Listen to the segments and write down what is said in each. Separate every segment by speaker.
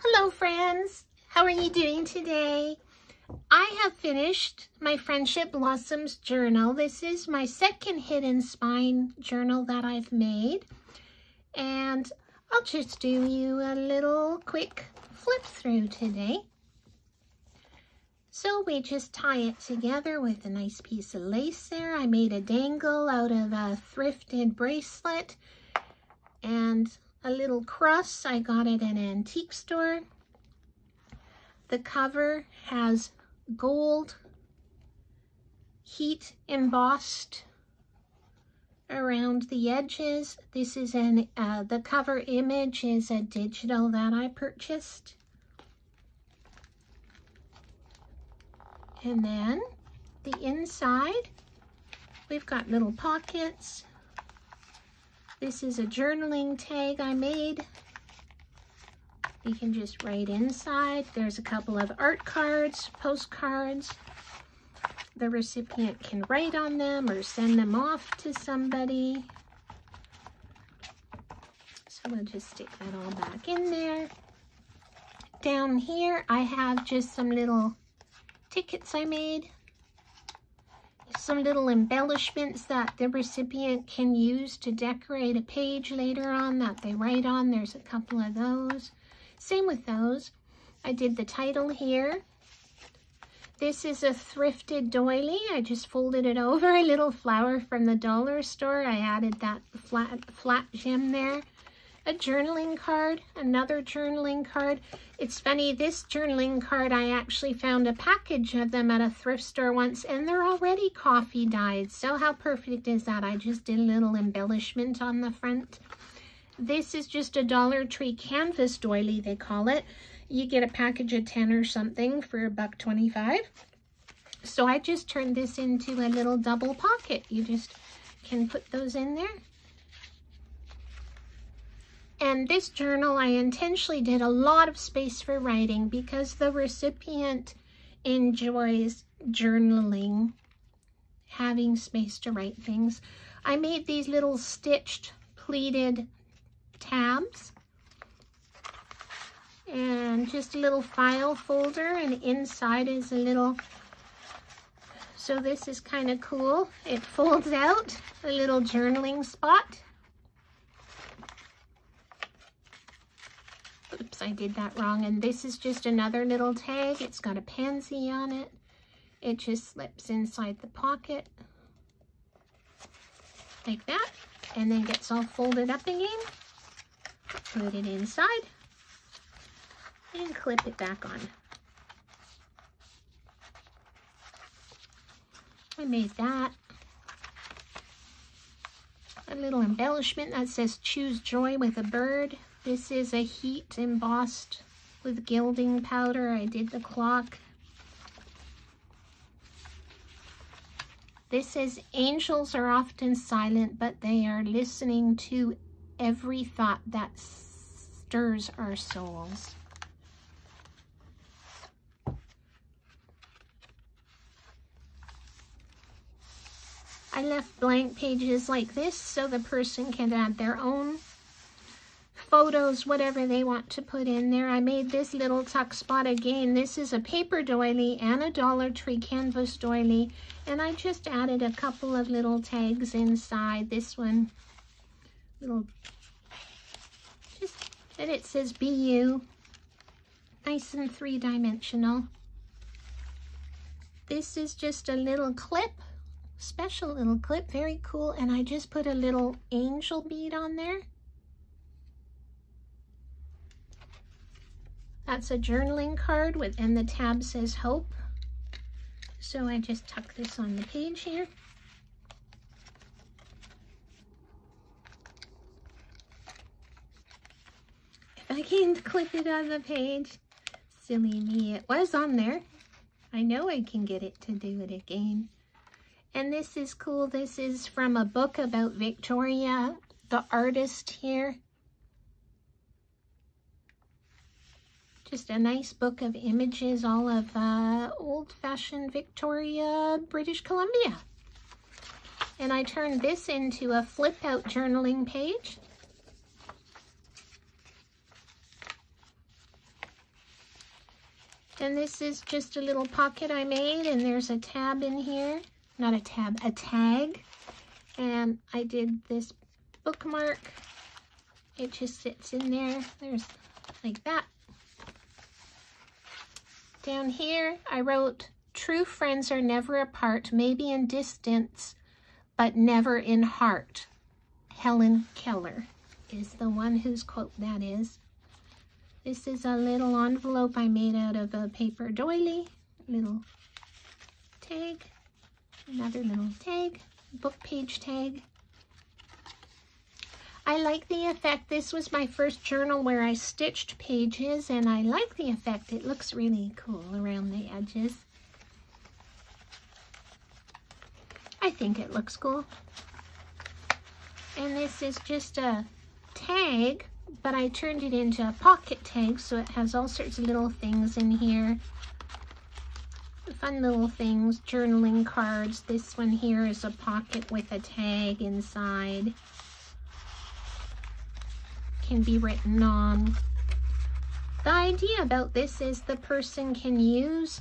Speaker 1: Hello friends, how are you doing today? I have finished my Friendship Blossoms journal. This is my second Hidden Spine journal that I've made. And I'll just do you a little quick flip through today. So we just tie it together with a nice piece of lace there. I made a dangle out of a thrifted bracelet and a little cross. I got it at an antique store. The cover has gold heat embossed around the edges. This is the cover image is a digital that I purchased. And then the inside, we've got little pockets. This is a journaling tag I made. You can just write inside. There's a couple of art cards, postcards. The recipient can write on them or send them off to somebody. So we'll just stick that all back in there. Down here, I have just some little tickets I made. Some little embellishments that the recipient can use to decorate a page later on that they write on. There's a couple of those. Same with those. I did the title here. This is a thrifted doily. I just folded it over. A little flower from the dollar store. I added that flat gem there. A journaling card, another journaling card. It's funny, this journaling card, I actually found a package of them at a thrift store once, and they're already coffee dyed. So how perfect is that? I just did a little embellishment on the front. This is just a Dollar Tree canvas doily, they call it. You get a package of 10 or something for $1.25. So I just turned this into a little double pocket. You just can put those in there. And this journal, I intentionally did a lot of space for writing because the recipient enjoys journaling, having space to write things. I made these little stitched, pleated tabs and just a little file folder, and inside is a little, so this is kind of cool. It folds out, a little journaling spot. Oops, I did that wrong. And this is just another little tag. It's got a pansy on it. It just slips inside the pocket like that, and then gets all folded up again. Put it inside and clip it back on. I made that. A little embellishment that says "Choose Joy" with a bird. This is a heat embossed with gilding powder. I did the clock. This says, "Angels are often silent, but they are listening to every thought that stirs our souls." I left blank pages like this so the person can add their own photos, whatever they want to put in there. I made this little tuck spot again. This is a paper doily and a Dollar Tree canvas doily, and I just added a couple of little tags inside. This one, little, just, and it says "Be You," nice and three-dimensional. This is just a little clip, special little clip, very cool, and I just put a little angel bead on there. That's a journaling card and the tab says "Hope." So I just tuck this on the page here. If I can clip it on the page, silly me, it was on there. I know I can get it to do it again. And this is cool. This is from a book about Victoria, the artist here. Just a nice book of images, all of old-fashioned Victoria, British Columbia. And I turned this into a flip-out journaling page. And this is just a little pocket I made, and there's a tab in here. Not a tab, a tag. And I did this bookmark. It just sits in there. There's like that. Down here, I wrote, "True friends are never apart, maybe in distance, but never in heart." Helen Keller is the one whose quote that is. This is a little envelope I made out of a paper doily. Little tag, another little tag, book page tag. I like the effect. This was my first journal where I stitched pages, and I like the effect. It looks really cool around the edges. I think it looks cool. And this is just a tag, but I turned it into a pocket tag, so it has all sorts of little things in here. Fun little things, journaling cards. This one here is a pocket with a tag inside. Can be written on. The idea about this is the person can use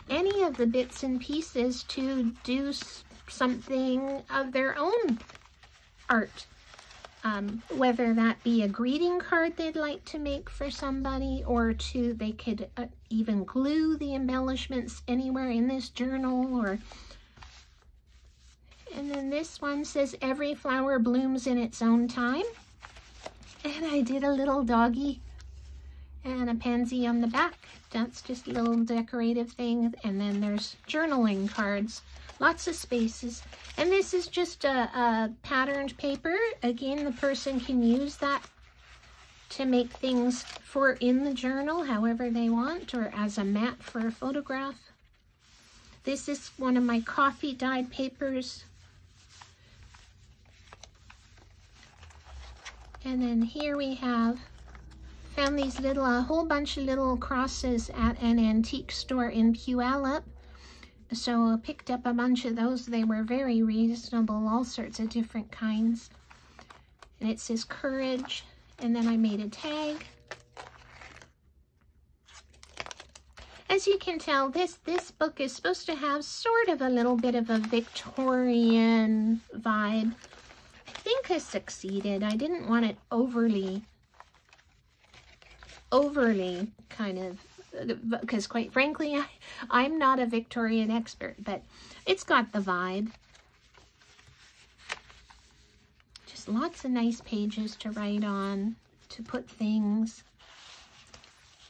Speaker 1: any of the bits and pieces to do something of their own art. Whether that be a greeting card they'd like to make for somebody, or they could even glue the embellishments anywhere in this journal. And then this one says, "Every flower blooms in its own time." And I did a little doggy and a pansy on the back. That's just a little decorative thing. And then there's journaling cards, lots of spaces. And this is just a patterned paper. Again, the person can use that to make things for in the journal however they want, or as a mat for a photograph. This is one of my coffee dyed papers. And then here we have, found these little, a whole bunch of little crosses at an antique store in Puyallup. So I picked up a bunch of those. They were very reasonable, all sorts of different kinds. And it says "Courage." And then I made a tag. As you can tell, this book is supposed to have sort of a little bit of a Victorian vibe. I think I succeeded. I didn't want it overly kind of, because quite frankly, I'm not a Victorian expert, but it's got the vibe. Just lots of nice pages to write on, to put things.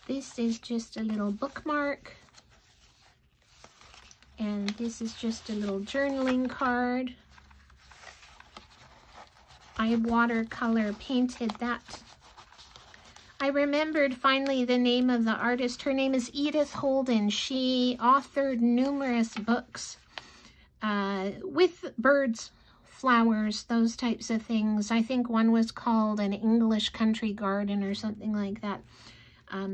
Speaker 1: This is just a little bookmark. And this is just a little journaling card. I watercolor painted that. I remembered finally the name of the artist. Her name is Edith Holden. She authored numerous books with birds, flowers, those types of things. I think one was called An English Country Garden or something like that.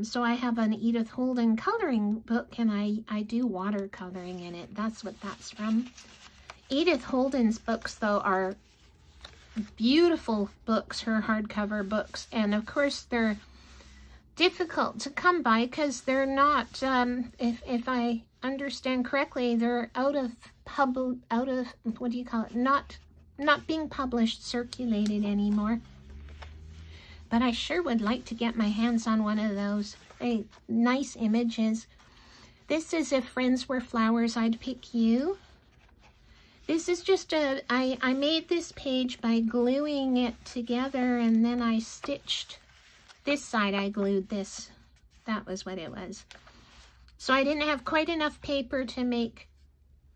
Speaker 1: So I have an Edith Holden coloring book, and I do watercoloring in it. That's what that's from. Edith Holden's books, though, are beautiful books, her hardcover books. And of course, they're difficult to come by because they're not, if I understand correctly, they're out of, what do you call it? Not being published, circulated anymore. But I sure would like to get my hands on one of those. Very nice images. This is "If Friends Were Flowers, I'd Pick You." This is just I made this page by gluing it together, and then I stitched this side. I glued this. That was what it was. So I didn't have quite enough paper to make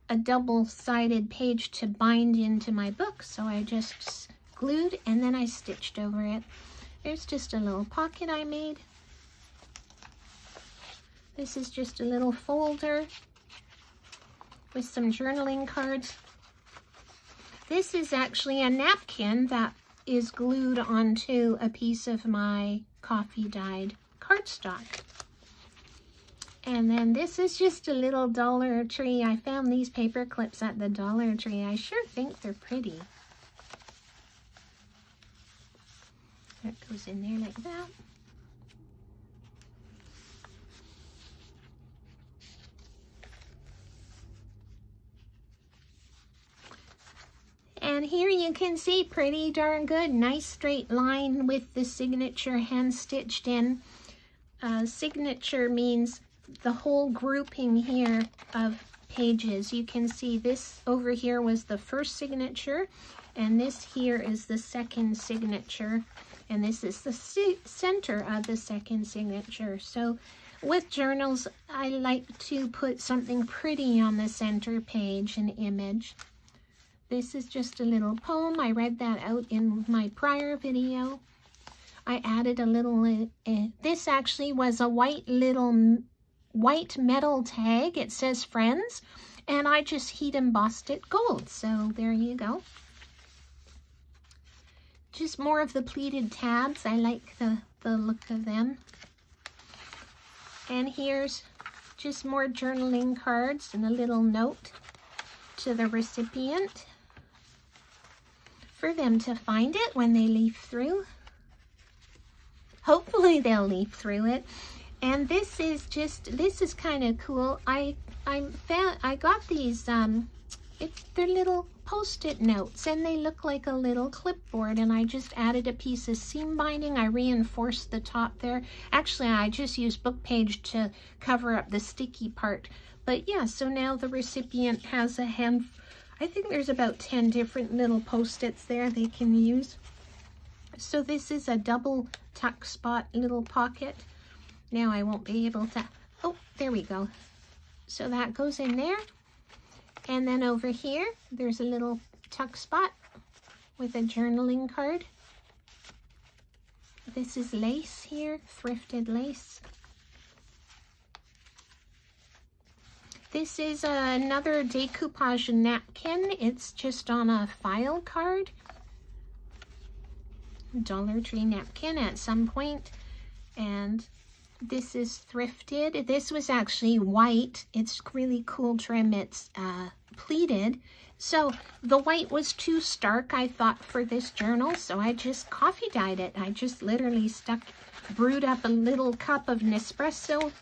Speaker 1: a double-sided page to bind into my book, so I just glued and then I stitched over it. There's just a little pocket I made. This is just a little folder with some journaling cards. This is actually a napkin that is glued onto a piece of my coffee dyed cardstock. And then this is just a little Dollar Tree. I found these paper clips at the Dollar Tree. I sure think they're pretty. That goes in there like that. here you can see pretty darn good. Nice straight line with the signature hand stitched in. Signature means the whole grouping here of pages. You can see this over here was the first signature, and this here is the second signature, and this is the center of the second signature. So with journals, I like to put something pretty on the center page, an image. This is just a little poem. I read that out in my prior video. I added a little, this actually was a white metal tag. It says friends, and I just heat embossed it gold. So there you go. Just more of the pleated tabs. I like the look of them. And here's just more journaling cards and a little note to the recipient for them to find it when they leaf through. Hopefully they'll leaf through it. And this is kind of cool. I got these, they're little Post-it notes, and they look like a little clipboard, and I just added a piece of seam binding. I reinforced the top there. Actually, I just used book page to cover up the sticky part. But yeah, so now the recipient has a hand, I think there's about 10 different little Post-its there they can use. So this is a double tuck spot little pocket. Now I won't be able to, oh, there we go. So that goes in there. And then over here, there's a little tuck spot with a journaling card. This is lace here, thrifted lace. This is another decoupage napkin. It's just on a file card. Dollar Tree napkin at some point. And this is thrifted. This was actually white. It's really cool trim. It's pleated. So the white was too stark, I thought, for this journal. So I just coffee dyed it. I just literally brewed up a little cup of Nespresso,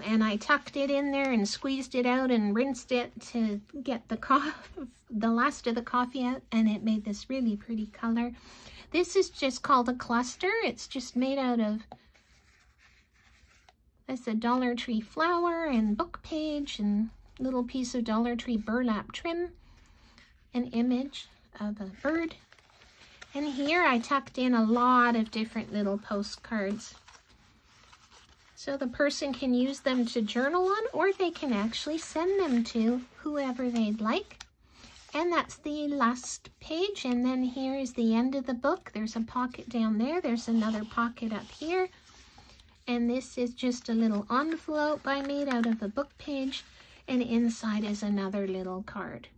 Speaker 1: and I tucked it in there and squeezed it out and rinsed it to get the last of the coffee out, and it made this really pretty color. This is just called a cluster. It's just made out of, that's a Dollar Tree flower and book page and little piece of Dollar Tree burlap trim, an image of a bird. And here I tucked in a lot of different little postcards. So the person can use them to journal on, or they can actually send them to whoever they'd like. And that's the last page, and then here is the end of the book. There's a pocket down there. There's another pocket up here. And this is just a little envelope I made out of a book page, and inside is another little card.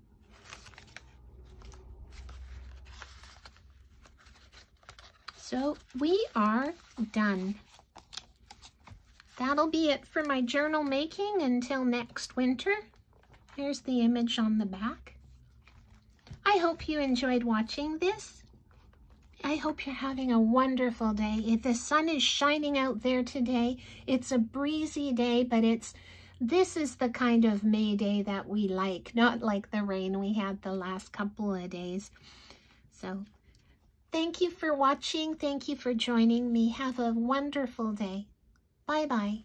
Speaker 1: So we are done. That'll be it for my journal making until next winter. Here's the image on the back. I hope you enjoyed watching this. I hope you're having a wonderful day. If the sun is shining out there today, it's a breezy day, but this is the kind of May day that we like, not like the rain we had the last couple of days. So thank you for watching. Thank you for joining me. Have a wonderful day. Bye-bye.